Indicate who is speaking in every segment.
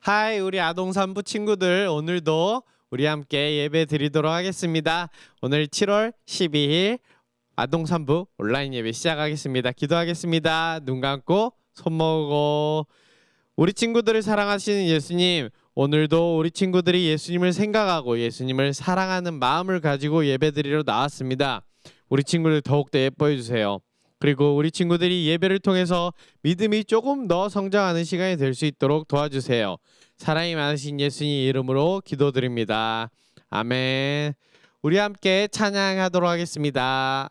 Speaker 1: 하이, 우리 아동산부 친구들, 오늘도 우리 함께 예배 드리도록 하겠습니다. 오늘 7월 12일 아동산부 온라인 예배 시작하겠습니다. 기도하겠습니다. 눈 감고 손 모으고. 우리 친구들을 사랑하시는 예수님, 오늘도 우리 친구들이 예수님을 생각하고 예수님을 사랑하는 마음을 가지고 예배 드리러 나왔습니다. 우리 친구들 더욱더 예뻐해 주세요. 그리고 우리 친구들이 예배를 통해서 믿음이 조금 더 성장하는 시간이 될 수 있도록 도와주세요. 사랑이 많으신 예수님 이름으로 기도드립니다. 아멘. 우리 함께 찬양하도록 하겠습니다.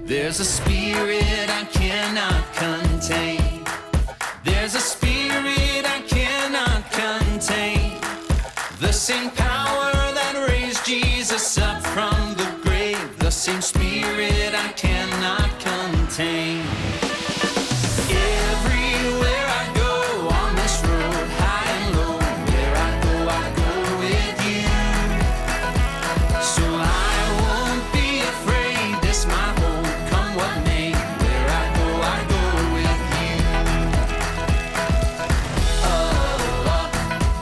Speaker 2: There's a spirit I cannot contain. There's a spirit I cannot contain. The same power that raised Jesus up from the grave. The same spirit I cannot contain. Everywhere I go on this road, high and low, where I go with you. So I won't be afraid, this my hope, come what may. Where I go with you. Oh, oh,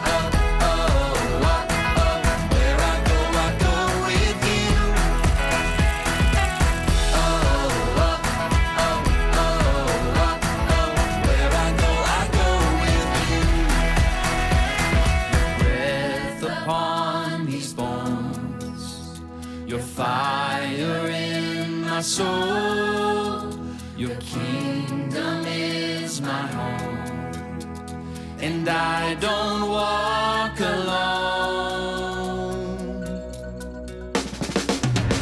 Speaker 2: oh, oh, oh, oh. Where I go with you. Oh, oh, oh, oh, oh, oh. Where I go with you. Your breath upon these bones, your fire in my soul, your kingdom is my home, and I don't walk alone.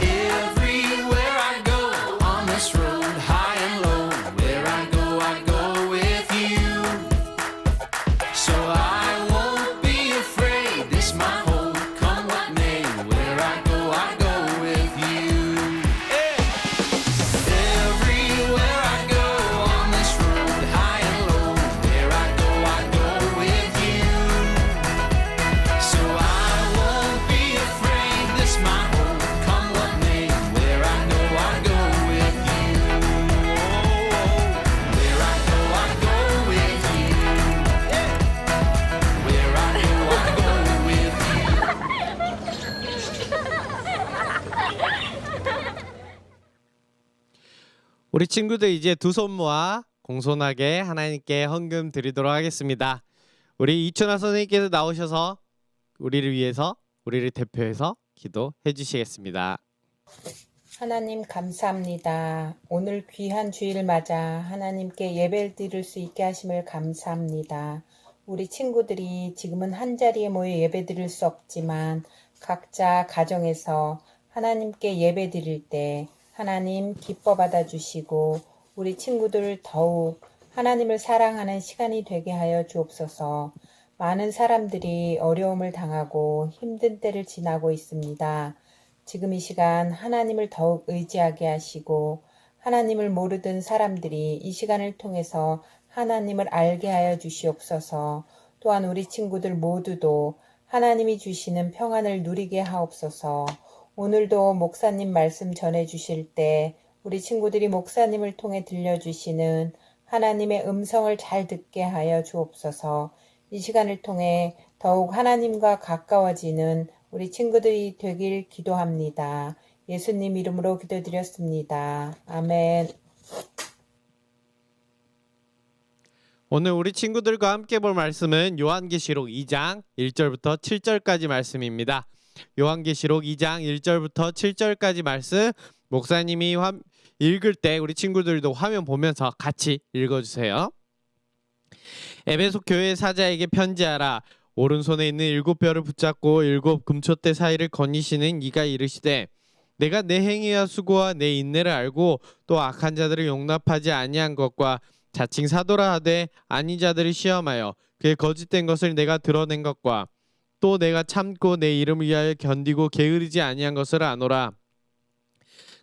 Speaker 2: Everywhere I go on this road, high and low, where I go with you. So I won't be afraid, this my hope, come what may. Where I go with you. Everywhere I go on this road, high and low, where I go with you. So I
Speaker 1: 우리 친구들 이제 두 손 모아 공손하게 하나님께 헌금 드리도록 하겠습니다. 우리 이춘아 선생님께서 나오셔서 우리를 위해서, 우리를 대표해서 기도해 주시겠습니다.
Speaker 3: 하나님 감사합니다. 오늘 귀한 주일 맞아 하나님께 예배를 드릴 수 있게 하심을 감사합니다. 우리 친구들이 지금은 한자리에 모여 예배 드릴 수 없지만 각자 가정에서 하나님께 예배 드릴 때 하나님 기뻐 받아주시고 우리 친구들 더욱 하나님을 사랑하는 시간이 되게 하여 주옵소서. 많은 사람들이 어려움을 당하고 힘든 때를 지나고 있습니다. 지금 이 시간 하나님을 더욱 의지하게 하시고 하나님을 모르던 사람들이 이 시간을 통해서 하나님을 알게 하여 주시옵소서. 또한 우리 친구들 모두도 하나님이 주시는 평안을 누리게 하옵소서. 오늘도 목사님 말씀 전해 주실 때 우리 친구들이 목사님을 통해 들려주시는 하나님의 음성을 잘 듣게 하여 주옵소서. 이 시간을 통해 더욱 하나님과 가까워지는 우리 친구들이 되길 기도합니다. 예수님 이름으로 기도드렸습니다. 아멘.
Speaker 1: 오늘 우리 친구들과 함께 볼 말씀은 요한계시록 2장 1절부터 7절까지 말씀입니다. 요한계시록 2장 1절부터 7절까지 말씀 목사님이 읽을 때 우리 친구들도 화면 보면서 같이 읽어주세요. 에베소 교회 사자에게 편지하라. 오른손에 있는 7별을 붙잡고 7 금초대 사이를 거니시는 이가 이르시되 내가 내 행위와 수고와 내 인내를 알고 또 악한 자들을 용납하지 아니한 것과 자칭 사도라 하되 아닌 자들을 시험하여 그의 거짓된 것을 내가 드러낸 것과 또 내가 참고 내 이름을 위하여 견디고 게으르지 아니한 것을 아노라.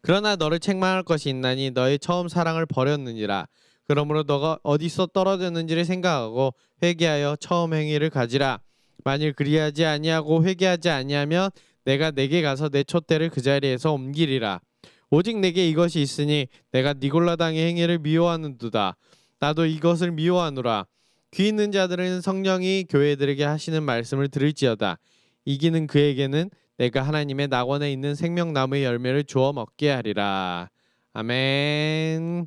Speaker 1: 그러나 너를 책망할 것이 있나니 너의 처음 사랑을 버렸느니라. 그러므로 너가 어디서 떨어졌는지를 생각하고 회개하여 처음 행위를 가지라. 만일 그리하지 아니하고 회개하지 아니하면 내가 내게 가서 내 촛대를 그 자리에서 옮기리라. 오직 내게 이것이 있으니 내가 니골라당의 행위를 미워하는도다. 나도 이것을 미워하노라. 귀 있는 자들은 성령이 교회들에게 하시는 말씀을 들을지어다. 이기는 그에게는 내가 하나님의 낙원에 있는 생명나무의 열매를 주어 먹게 하리라. 아멘.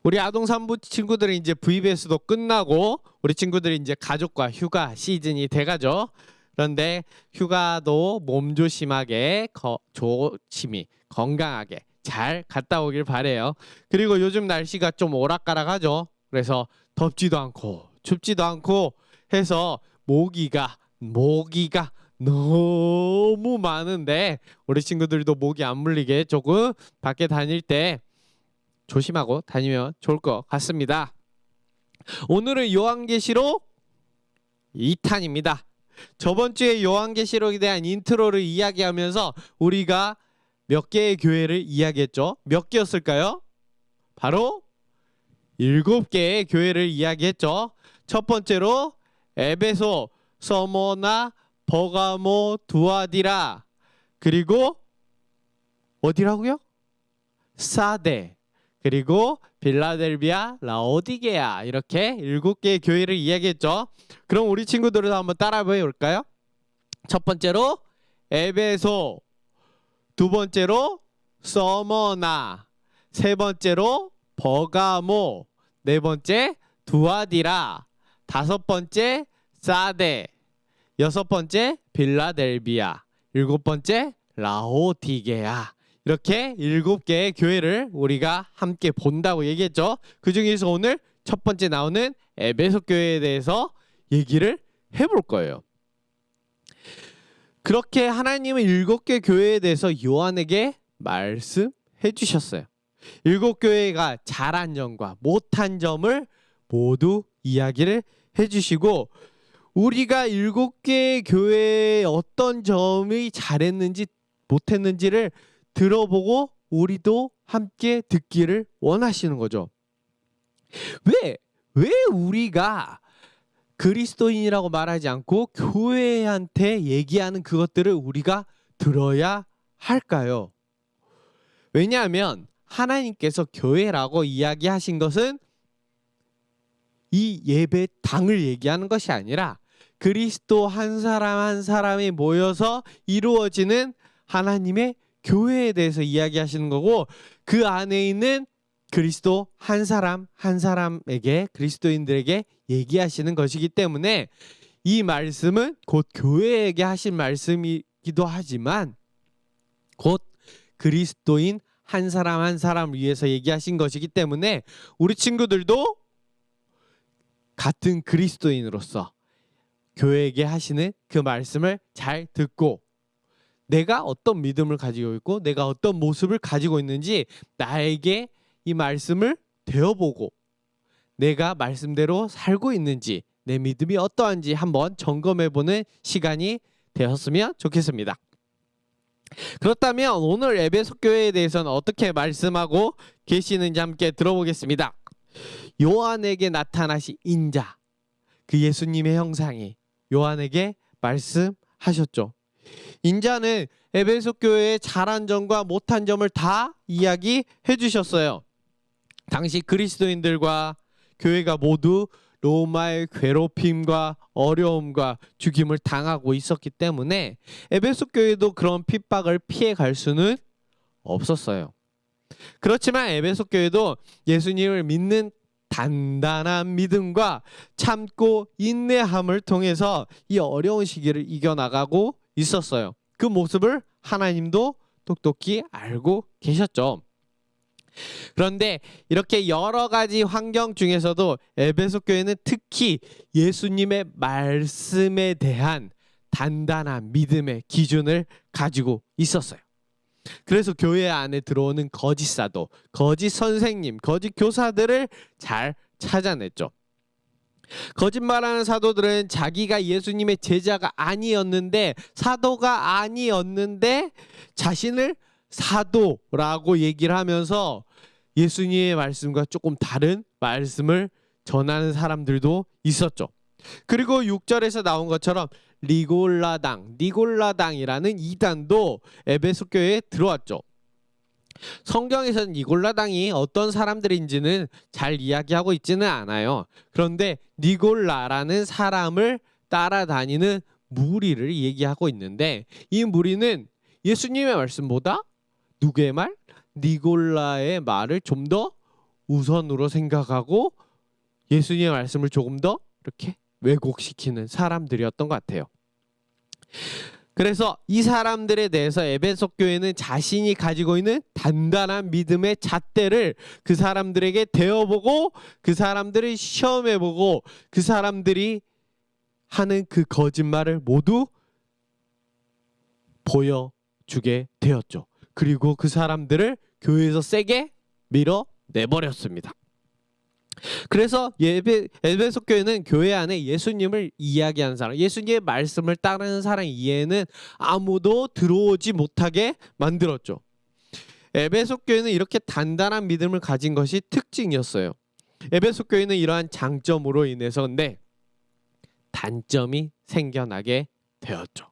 Speaker 1: 우리 아동산부 친구들은 이제 VBS도 끝나고 우리 친구들이 이제 가족과 휴가 시즌이 돼가죠. 그런데 휴가도 몸조심하게 조심히 건강하게 잘 갔다 오길 바래요. 그리고 요즘 날씨가 좀 오락가락하죠. 그래서 덥지도 않고 춥지도 않고 해서 모기가 너무 많은데 우리 친구들도 모기 안 물리게 조금 밖에 다닐 때 조심하고 다니면 좋을 것 같습니다. 오늘은 요한계시록 2탄입니다. 저번 주에 요한계시록에 대한 인트로를 이야기하면서 우리가 몇 개의 교회를 이야기했죠? 몇 개였을까요? 바로 7개의 교회를 이야기했죠. 첫 번째로 에베소, 서모나, 버가모, 두아디라, 그리고 어디라고요? 사데, 그리고 빌라델비아, 라오디게아, 이렇게 7개의 교회를 이야기했죠. 그럼 우리 친구들도 한번 따라 해볼까요? 첫 번째로 에베소, 두 번째로 서머나, 세 번째로 버가모, 네 번째 두아디라, 다섯 번째 사데, 여섯 번째 빌라델비아, 일곱 번째 라오디게아. 이렇게 7개의 교회를 우리가 함께 본다고 얘기했죠. 그 중에서 오늘 첫 번째 나오는 에베소 교회에 대해서 얘기를 해볼 거예요. 그렇게 하나님은 7개 교회에 대해서 요한에게 말씀해 주셨어요. 7교회가 잘한 점과 못한 점을 모두 이야기를 해주시고 우리가 7개의 교회의 어떤 점이 잘했는지 못했는지를 들어보고 우리도 함께 듣기를 원하시는 거죠. 왜 우리가 그리스도인이라고 말하지 않고 교회한테 얘기하는 그것들을 우리가 들어야 할까요? 왜냐하면 하나님께서 교회라고 이야기하신 것은 이 예배당을 얘기하는 것이 아니라 그리스도 한 사람 한 사람이 모여서 이루어지는 하나님의 교회에 대해서 이야기하시는 거고, 그 안에 있는 그리스도 한 사람 한 사람에게, 그리스도인들에게 얘기하시는 것이기 때문에 이 말씀은 곧 교회에게 하신 말씀이기도 하지만 곧 그리스도인 한 사람 한 사람을 위해서 얘기하신 것이기 때문에 우리 친구들도 같은 그리스도인으로서 교회에게 하시는 그 말씀을 잘 듣고, 내가 어떤 믿음을 가지고 있고 내가 어떤 모습을 가지고 있는지 나에게 이 말씀을 되어보고, 내가 말씀대로 살고 있는지, 내 믿음이 어떠한지 한번 점검해보는 시간이 되었으면 좋겠습니다. 그렇다면 오늘 에베소 교회에 대해서는 어떻게 말씀하고 계시는지 함께 들어보겠습니다. 요한에게 나타나신 인자, 그 예수님의 형상이 요한에게 말씀하셨죠. 인자는 에베소 교회의 잘한 점과 못한 점을 다 이야기해 주셨어요. 당시 그리스도인들과 교회가 모두 로마의 괴롭힘과 어려움과 죽임을 당하고 있었기 때문에 에베소 교회도 그런 핍박을 피해 갈 수는 없었어요. 그렇지만 에베소 교회도 예수님을 믿는 단단한 믿음과 참고 인내함을 통해서 이 어려운 시기를 이겨나가고 있었어요. 그 모습을 하나님도 똑똑히 알고 계셨죠. 그런데 이렇게 여러 가지 환경 중에서도 에베소 교회는 특히 예수님의 말씀에 대한 단단한 믿음의 기준을 가지고 있었어요. 그래서 교회 안에 들어오는 거짓 사도, 거짓 선생님, 거짓 교사들을 잘 찾아냈죠. 거짓말하는 사도들은 자기가 예수님의 제자가 아니었는데, 사도가 아니었는데 자신을 사도라고 얘기를 하면서 예수님의 말씀과 조금 다른 말씀을 전하는 사람들도 있었죠. 그리고 6절에서 나온 것처럼 니골라당이라는 이단도 에베소 교회에 들어왔죠. 성경에서는 니골라당이 어떤 사람들인지는 잘 이야기하고 있지는 않아요. 그런데 니골라라는 사람을 따라다니는 무리를 얘기하고 있는데, 이 무리는 예수님의 말씀보다 누구의 말? 니골라의 말을 좀 더 우선으로 생각하고 예수님의 말씀을 조금 더 이렇게 왜곡시키는 사람들이었던 것 같아요. 그래서 이 사람들에 대해서 에베소 교회는 자신이 가지고 있는 단단한 믿음의 잣대를 그 사람들에게 대어보고, 그 사람들을 시험해보고, 그 사람들이 하는 그 거짓말을 모두 보여주게 되었죠. 그리고 그 사람들을 교회에서 세게 밀어내버렸습니다. 그래서 에베소 교회는 교회 안에 예수님을 이야기하는 사람, 예수님의 말씀을 따르는 사람 이외에는 아무도 들어오지 못하게 만들었죠. 에베소 교회는 이렇게 단단한 믿음을 가진 것이 특징이었어요. 에베소 교회는 이러한 장점으로 인해서 근데 단점이 생겨나게 되었죠.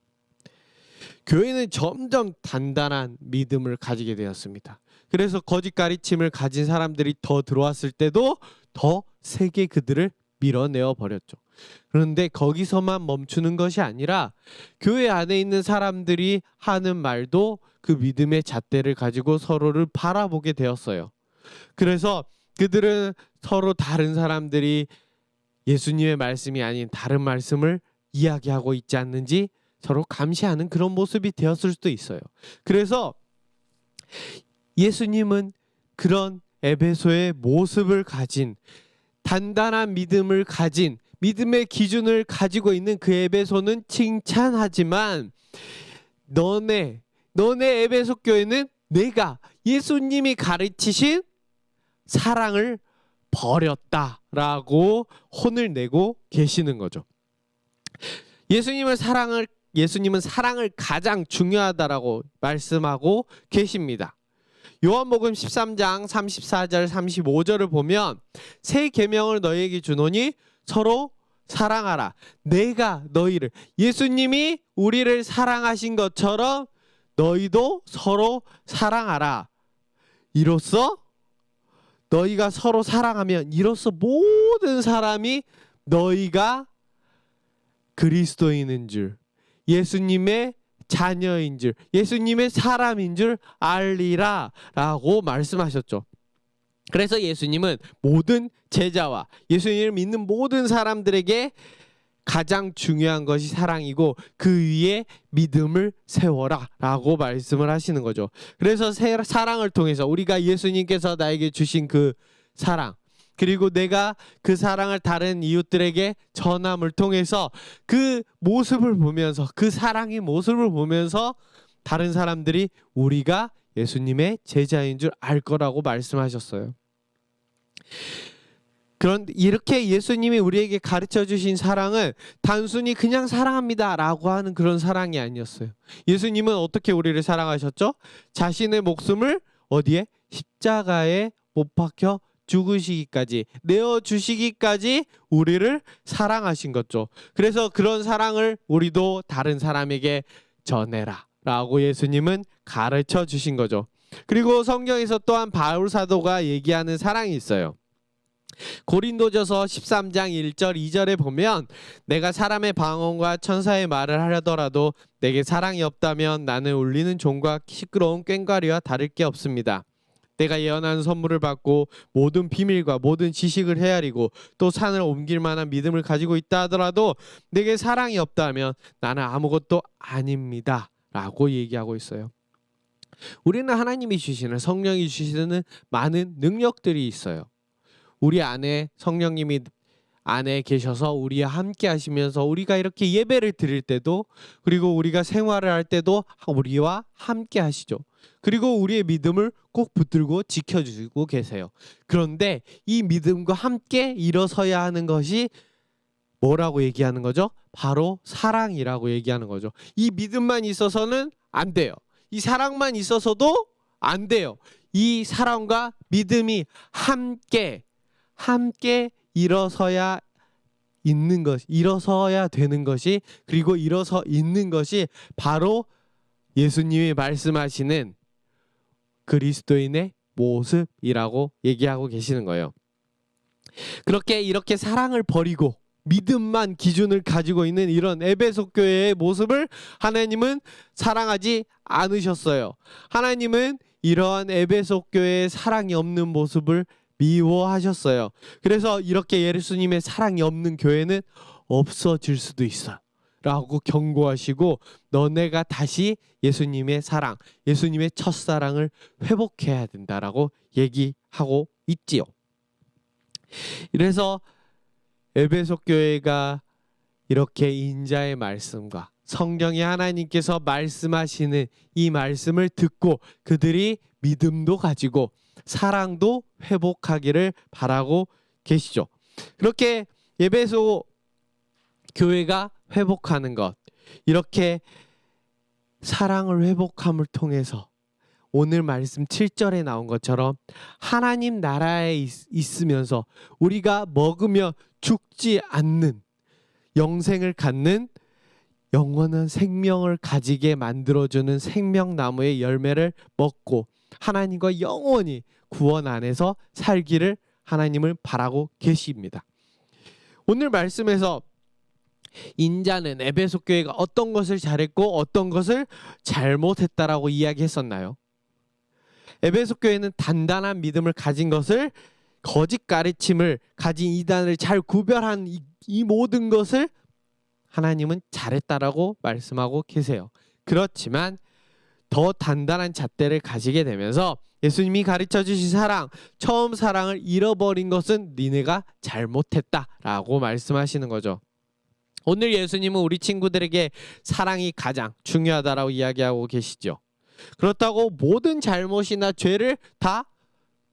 Speaker 1: 교회는 점점 단단한 믿음을 가지게 되었습니다. 그래서 거짓 가르침을 가진 사람들이 더 들어왔을 때도 더 세게 그들을 밀어내어 버렸죠. 그런데 거기서만 멈추는 것이 아니라 교회 안에 있는 사람들이 하는 말도 그 믿음의 잣대를 가지고 서로를 바라보게 되었어요. 그래서 그들은 서로 다른 사람들이 예수님의 말씀이 아닌 다른 말씀을 이야기하고 있지 않는지 서로 감시하는 그런 모습이 되었을 수도 있어요. 그래서 예수님은 그런 에베소의 모습을 가진, 단단한 믿음을 가진, 믿음의 기준을 가지고 있는 그 에베소는 칭찬하지만 너네 에베소 교회는 내가 예수님이 가르치신 사랑을 버렸다라고 혼을 내고 계시는 거죠. 예수님은 사랑을 가장 중요하다라고 말씀하고 계십니다. 요한복음 13장 34절 35절을 보면 새 계명을 너희에게 주노니 서로 사랑하라. 내가 너희를, 예수님이 우리를 사랑하신 것처럼 너희도 서로 사랑하라. 이로써 너희가 서로 사랑하면 이로써 모든 사람이 너희가 그리스도인인 줄, 예수님의 자녀인 줄, 예수님의 사람인 줄 알리라 라고 말씀하셨죠. 그래서 예수님은 모든 제자와 예수님을 믿는 모든 사람들에게 가장 중요한 것이 사랑이고 그 위에 믿음을 세워라 라고 말씀을 하시는 거죠. 그래서 사랑을 통해서 우리가 예수님께서 나에게 주신 그 사랑, 그리고 내가 그 사랑을 다른 이웃들에게 전함을 통해서 그 모습을 보면서, 그 사랑의 모습을 보면서 다른 사람들이 우리가 예수님의 제자인 줄 알 거라고 말씀하셨어요. 그런데 이렇게 예수님이 우리에게 가르쳐 주신 사랑은 단순히 그냥 사랑합니다 라고 하는 그런 사랑이 아니었어요. 예수님은 어떻게 우리를 사랑하셨죠? 자신의 목숨을 어디에? 십자가에 못 박혀 죽으시기까지, 내어주시기까지 우리를 사랑하신 거죠. 그래서 그런 사랑을 우리도 다른 사람에게 전해라 라고 예수님은 가르쳐 주신 거죠. 그리고 성경에서 또한 바울 사도가 얘기하는 사랑이 있어요. 고린도전서 13장 1절 2절에 보면 내가 사람의 방언과 천사의 말을 하려더라도 내게 사랑이 없다면 나는 울리는 종과 시끄러운 꽹과리와 다를 게 없습니다. 내가 예언하는 선물을 받고 모든 비밀과 모든 지식을 헤아리고 또 산을 옮길 만한 믿음을 가지고 있다 하더라도 내게 사랑이 없다면 나는 아무것도 아닙니다 라고 얘기하고 있어요. 우리는 하나님이 주시는, 성령이 주시는 많은 능력들이 있어요. 우리 안에 성령님이 안에 계셔서 우리와 함께 하시면서 우리가 이렇게 예배를 드릴 때도, 그리고 우리가 생활을 할 때도 우리와 함께 하시죠. 그리고 우리의 믿음을 꼭 붙들고 지켜주시고 계세요. 그런데 이 믿음과 함께 일어서야 하는 것이 뭐라고 얘기하는 거죠? 바로 사랑이라고 얘기하는 거죠. 이 믿음만 있어서는 안 돼요. 이 사랑만 있어서도 안 돼요. 이 사랑과 믿음이 함께 일어서야 되는 것이, 그리고 일어서 있는 것이 바로 예수님이 말씀하시는 그리스도인의 모습이라고 얘기하고 계시는 거예요. 이렇게 사랑을 버리고 믿음만 기준을 가지고 있는 이런 에베소 교회의 모습을 하나님은 사랑하지 않으셨어요. 하나님은 이러한 에베소 교회의 사랑이 없는 모습을 미워하셨어요. 그래서 이렇게 예수님의 사랑이 없는 교회는 없어질 수도 있어 라고 경고하시고, 너네가 다시 예수님의 사랑, 예수님의 첫사랑을 회복해야 된다라고 얘기하고 있지요. 그래서 에베소 교회가 이렇게 인자의 말씀과 성령의 하나님께서 말씀하시는 이 말씀을 듣고 그들이 믿음도 가지고 사랑도 회복하기를 바라고 계시죠. 그렇게 에베소 교회가 회복하는 것, 이렇게 사랑을 회복함을 통해서 오늘 말씀 7절에 나온 것처럼 하나님 나라에 있으면서 우리가 먹으며 죽지 않는 영생을 갖는 영원한 생명을 가지게 만들어주는 생명나무의 열매를 먹고 하나님과 영원히 구원 안에서 살기를 하나님을 바라고 계십니다. 오늘 말씀에서 인자는 에베소 교회가 어떤 것을 잘했고 어떤 것을 잘못했다라고 이야기했었나요? 에베소 교회는 단단한 믿음을 가진 것을, 거짓 가르침을 가진 이단을 잘 구별한 이 모든 것을 하나님은 잘했다라고 말씀하고 계세요. 그렇지만 더 단단한 잣대를 가지게 되면서 예수님이 가르쳐 주신 사랑, 처음 사랑을 잃어버린 것은 니네가 잘못했다라고 말씀하시는 거죠. 오늘 예수님은 우리 친구들에게 사랑이 가장 중요하다라고 이야기하고 계시죠. 그렇다고 모든 잘못이나 죄를 다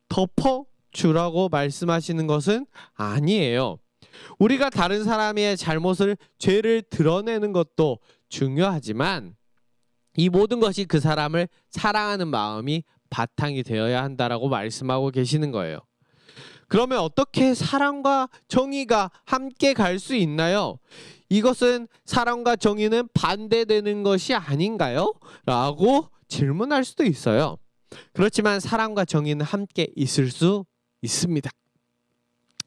Speaker 1: 덮어주라고 말씀하시는 것은 아니에요. 우리가 다른 사람의 잘못을, 죄를 드러내는 것도 중요하지만 이 모든 것이 그 사람을 사랑하는 마음이 바탕이 되어야 한다라고 말씀하고 계시는 거예요. 그러면 어떻게 사랑과 정의가 함께 갈 수 있나요? 이것은 사랑과 정의는 반대되는 것이 아닌가요? 라고 질문할 수도 있어요. 그렇지만 사랑과 정의는 함께 있을 수 있습니다.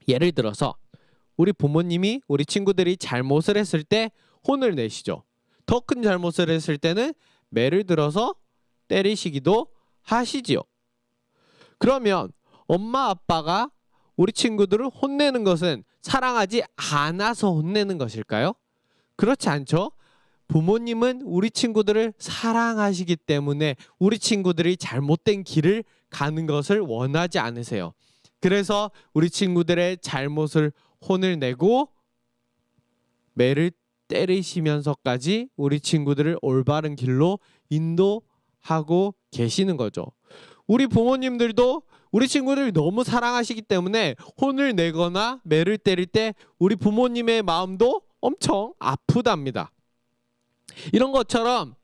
Speaker 1: 예를 들어서 우리 부모님이 우리 친구들이 잘못을 했을 때 혼을 내시죠. 더 큰 잘못을 했을 때는 매를 들어서 때리시기도 하시지요. 그러면 엄마 아빠가 우리 친구들을 혼내는 것은 사랑하지 않아서 혼내는 것일까요? 그렇지 않죠. 부모님은 우리 친구들을 사랑하시기 때문에 우리 친구들이 잘못된 길을 가는 것을 원하지 않으세요. 그래서 우리 친구들의 잘못을 혼을 내고 매를 때리시면서까지 우리 친구들을 올바른 길로 인도하고 계시는 거죠. 우리 부모님들도 우리 친구들을 너무 사랑하시기 때문에 혼을 내거나 매를 때릴 때 우리 부모님의 마음도 엄청 아프답니다. 이런 것처럼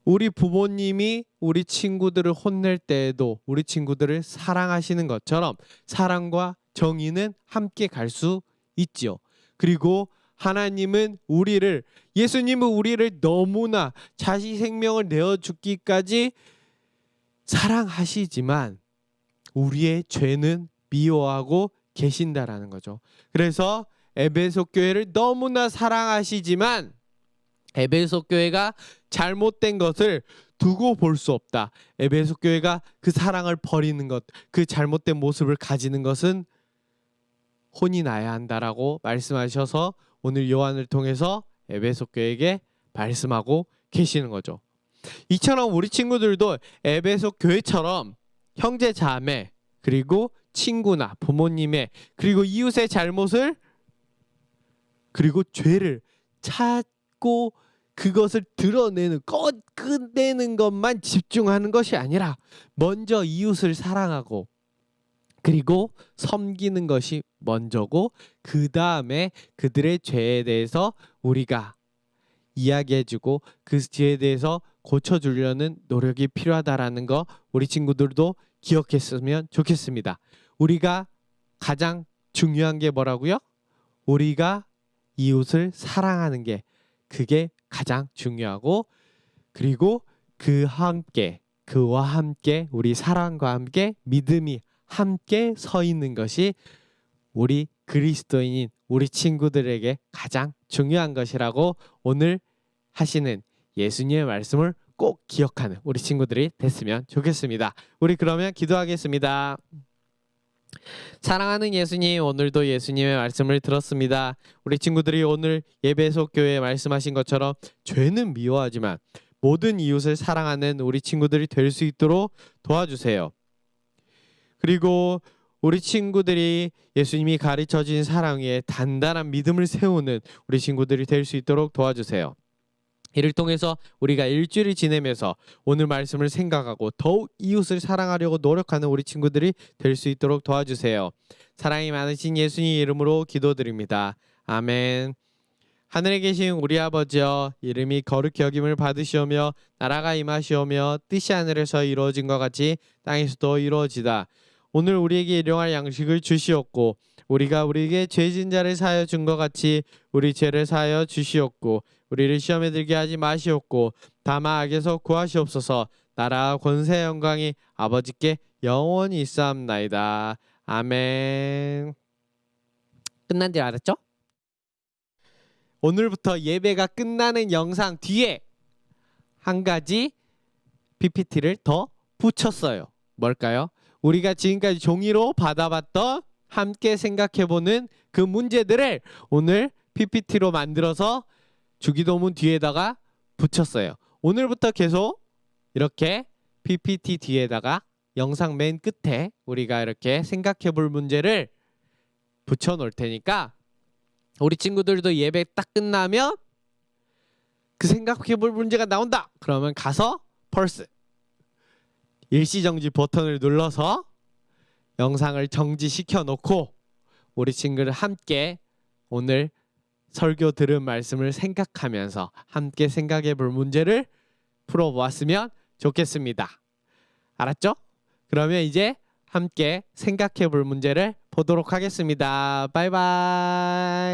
Speaker 1: 우리 부모님이 우리 친구들을 혼낼 때에도 우리 친구들을 사랑하시는 것처럼 사랑과 정의는 함께 갈 수 있지요. 그리고 하나님은 예수님은 우리를 너무나 자기 생명을 내어 주기까지 사랑하시지만 우리의 죄는 미워하고 계신다라는 거죠. 그래서 에베소 교회를 너무나 사랑하시지만 에베소 교회가 잘못된 것을 두고 볼 수 없다. 에베소 교회가 그 사랑을 버리는 것, 그 잘못된 모습을 가지는 것은 혼이 나야 한다라고 말씀하셔서 오늘 요한을 통해서 에베소 교회에게 말씀하고 계시는 거죠. 이처럼 우리 친구들도 에베소 교회처럼 형제 자매 그리고 친구나 부모님의 그리고 이웃의 잘못을 그리고 죄를 찾고 그것을 드러내는 끝내는 것만 집중하는 것이 아니라 먼저 이웃을 사랑하고 그리고 섬기는 것이 먼저고 그 다음에 그들의 죄에 대해서 우리가 이야기해주고 그 죄에 대해서 고쳐주려는 노력이 필요하다라는 거 우리 친구들도 기억했으면 좋겠습니다. 우리가 가장 중요한 게 뭐라고요? 우리가 이웃을 사랑하는 게 그게 가장 중요하고 그리고 그와 함께 우리 사랑과 함께 믿음이 함께 서 있는 것이 우리 그리스도인인 우리 친구들에게 가장 중요한 것이라고 오늘 하시는 예수님의 말씀을 꼭 기억하는 우리 친구들이 됐으면 좋겠습니다. 우리 그러면 기도하겠습니다. 사랑하는 예수님, 오늘도 예수님의 말씀을 들었습니다. 우리 친구들이 오늘 예배소 교회에 말씀하신 것처럼 죄는 미워하지만 모든 이웃을 사랑하는 우리 친구들이 될 수 있도록 도와주세요. 그리고 우리 친구들이 예수님이 가르쳐 주신 사랑 위에 단단한 믿음을 세우는 우리 친구들이 될 수 있도록 도와주세요. 이를 통해서 우리가 일주일을 지내면서 오늘 말씀을 생각하고 더욱 이웃을 사랑하려고 노력하는 우리 친구들이 될 수 있도록 도와주세요. 사랑이 많으신 예수님 이름으로 기도드립니다. 아멘. 하늘에 계신 우리 아버지여, 이름이 거룩히 여김을 받으시오며 나라가 임하시오며 뜻이 하늘에서 이루어진 것 같이 땅에서도 이루어지다. 오늘 우리에게 일용할 양식을 주시옵고 우리가 우리에게 죄진 자를 사하여 준 것 같이 우리 죄를 사하여 주시옵고 우리를 시험에 들게 하지 마시옵고 다만 악에서 구하시옵소서. 나라와 권세 영광이 아버지께 영원히 있사옵나이다. 아멘. 끝난 줄 알았죠? 오늘부터 예배가 끝나는 영상 뒤에 한 가지 PPT를 더 붙였어요. 뭘까요? 우리가 지금까지 종이로 받아봤던 함께 생각해보는 그 문제들을 오늘 PPT로 만들어서 주기도문 뒤에다가 붙였어요. 오늘부터 계속 이렇게 PPT 뒤에다가 영상 맨 끝에 우리가 이렇게 생각해볼 문제를 붙여놓을 테니까 우리 친구들도 예배 딱 끝나면 그 생각해볼 문제가 나온다. 그러면 가서 펄스 일시정지 버튼을 눌러서 영상을 정지시켜 놓고 우리 친구들 함께 오늘 설교 들은 말씀을 생각하면서 함께 생각해 볼 문제를 풀어보았으면 좋겠습니다. 알았죠? 그러면 이제 함께 생각해 볼 문제를 보도록 하겠습니다. 바이바이.